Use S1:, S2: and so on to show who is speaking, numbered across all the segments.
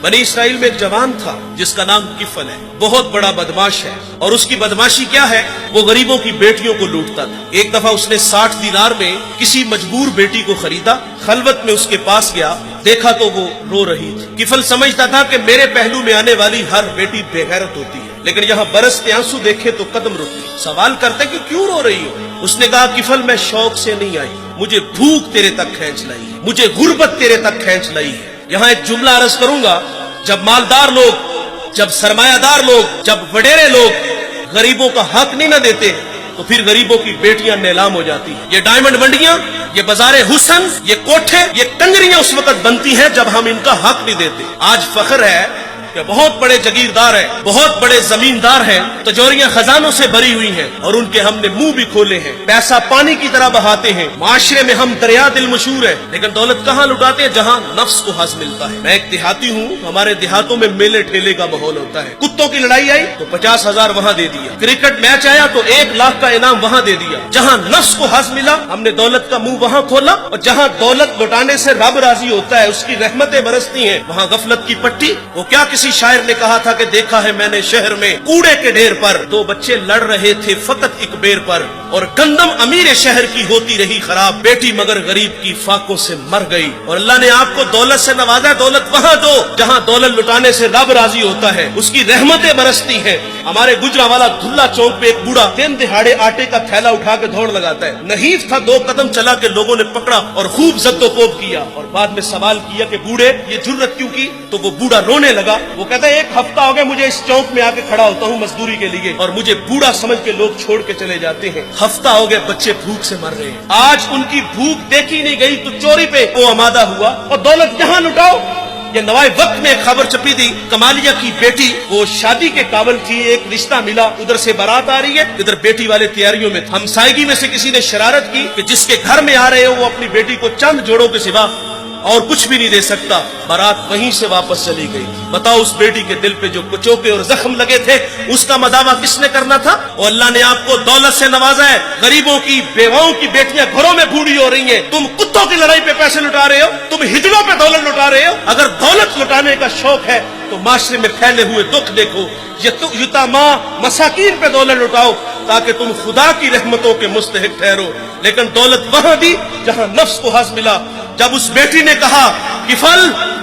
S1: बनी इसराइल में एक जवान था जिसका नाम किफल है, बहुत बड़ा बदमाश है। और उसकी बदमाशी क्या है, वो गरीबों की बेटियों को लूटता था। एक दफा उसने 60 दिनार में किसी मजबूर बेटी को खरीदा, खलवत में उसके पास गया, देखा तो वो रो रही थी। किफल समझता था कि मेरे पहलू में आने वाली हर बेटी बेगैरत होती है, लेकिन यहाँ बरसते आंसू देखे तो कदम रुकते। सवाल करते कि क्यों रो रही हो? उसने कहा किफल मैं शौक से नहीं आई, मुझे भूख तेरे तक खींच लाई है, मुझे गुर्बत तेरे तक खींच लाई है। यहाँ एक जुमला अर्ज करूंगा, जब मालदार लोग, जब सरमायादार लोग, जब वडेरे लोग गरीबों का हक नहीं न देते तो फिर गरीबों की बेटियां नीलाम हो जाती हैं। ये डायमंड मंडियां, ये बाजारे हुसन, ये कोठे, ये कंगरियां उस वक्त बनती हैं जब हम इनका हक नहीं देते। आज फख्र है कि बहुत बड़े जगीरदार हैं, बहुत बड़े जमींदार हैं, तिजोरियां खजानों से भरी हुई हैं और उनके हमने मुंह भी खोले हैं, पैसा पानी की तरह बहाते हैं। माशरे में हम दरिया दिल मशहूर है, लेकिन दौलत कहाँ लुटाते हैं? जहाँ नफ्स को हज मिलता है। मैं एक देहाती हूँ, हमारे देहातों में मेले ठेले का माहौल होता है। कुत्तों की लड़ाई आई तो 50,000 वहाँ दे दिया, क्रिकेट मैच आया तो 1 लाख का इनाम वहाँ दे दिया। जहाँ नफ्स को हज मिला हमने दौलत का मुंह वहाँ खोला, और जहाँ दौलत लुटाने से रब राजी होता है, उसकी रहमतें बरसती हैं, वहाँ गफलत की पट्टी। वो क्या किसी शायर ने कहा था कि देखा है मैंने शहर में कूड़े के ढेर पर 2 बच्चे लड़ रहे थे फकत एक बेर पर, और गंदम अमीर शहर की होती रही खराब, बेटी मगर गरीब की फाकों से मर गई। और अल्लाह ने आपको दौलत से नवाजा, दौलत वहाँ दो जहाँ दौलत लुटाने से रब राजी होता है, उसकी रहमतें बरसती हैं। हमारे गुजरावाला धुल्ला चौक पे एक बूढ़ा दिन दिहाड़े आटे का थैला उठा के दौड़ लगाता है। नहीफ था, 2 कदम चला के लोगों ने पकड़ा और खूब जद्दोकोब किया, और बाद में सवाल किया कि बूढ़े ये जुर्रत क्यों की? तो वो बूढ़ा रोने लगा। वो कहता है 1 हफ्ता हो गया मुझे इस चौक में आके खड़ा होता हूँ मजदूरी के लिए, और मुझे बूढ़ा समझ के लोग छोड़ के चले जाते हैं। हफ्ता हो गया बच्चे भूख से मर रहे हैं। आज उनकी भूख देखी नहीं गई तो चोरी पे वो आमादा हुआ, और दौलत जहाँ लुटाओ। ये नवाए वक्त में खबर छपी थी, कमालिया की बेटी वो शादी के काबिल थी, एक रिश्ता मिला, उधर से बारात आ रही है, इधर बेटी वाले तैयारियों में। हमसायगी में से किसी ने शरारत की कि जिसके घर में आ रहे हो वो अपनी बेटी को चंद जोड़ों के सिवा और कुछ भी नहीं दे सकता। बारात वहीं से वापस चली गई। बताओ उस बेटी के दिल पे जो कुचोके और जख्म लगे थे, उसका मदावा किसने करना था? और अल्लाह ने आपको दौलत से नवाजा है। गरीबों की बेवाओं की बेटियां घरों में बूढ़ी हो रही हैं, तुम कुत्तों की लड़ाई पे पैसे लुटा रहे हो, तुम हिजड़ों पे दौलत लुटा रहे हो। अगर दौलत लुटाने का शौक है तो माशरे में फैले हुए दुख देखो, यतामा मसाकीन पे दौलत लुटाओ ताकि तुम खुदा की रहमतों के मुस्तहिक ठहरो। लेकिन दौलत वहां दी जहां नफ्स को हज मिला। जब उस बेटी ने कहा किफल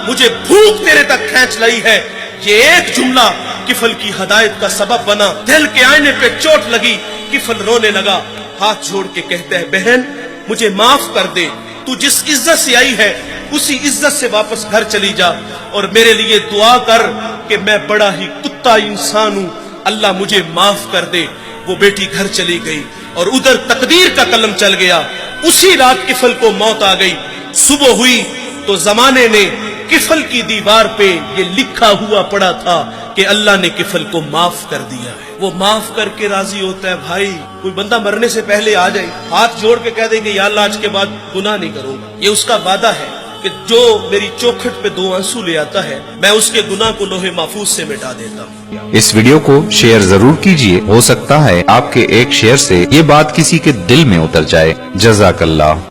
S1: मुझे भूख तेरे तक खींच लाई है, ये एक जुमला किफल की हदायत का सबब बना। दिल के आईने पे चोट लगी, किफल रोने लगा, हाथ जोड़ के कहता है बहन मुझे माफ कर दे, तू जिस इज्जत से आई है उसी इज्जत से वापस घर चली जा, और मेरे लिए दुआ कर कि मैं बड़ा ही कुत्ता इंसान हूं, अल्लाह मुझे माफ कर दे। वो बेटी घर चली गई और उधर तकदीर का कलम चल गया। उसी रात किफल को मौत आ गई। सुबह हुई तो जमाने ने किफल की दीवार पे ये लिखा हुआ पड़ा था कि अल्लाह ने किफल को माफ कर दिया है। वो माफ करके राजी होता है। भाई कोई बंदा मरने से पहले आ जाए, हाथ जोड़ के कह दे कि या अल्लाह आज के बाद गुनाह नहीं करूंगा, ये उसका वादा है कि जो मेरी चौखट पे 2 आंसू ले आता है मैं उसके गुनाह को लोहे महफूज से मिटा देता हूँ।
S2: इस वीडियो को शेयर जरूर कीजिए, हो सकता है आपके एक शेयर से ये बात किसी के दिल में उतर जाए। जज़ाकल्लाह।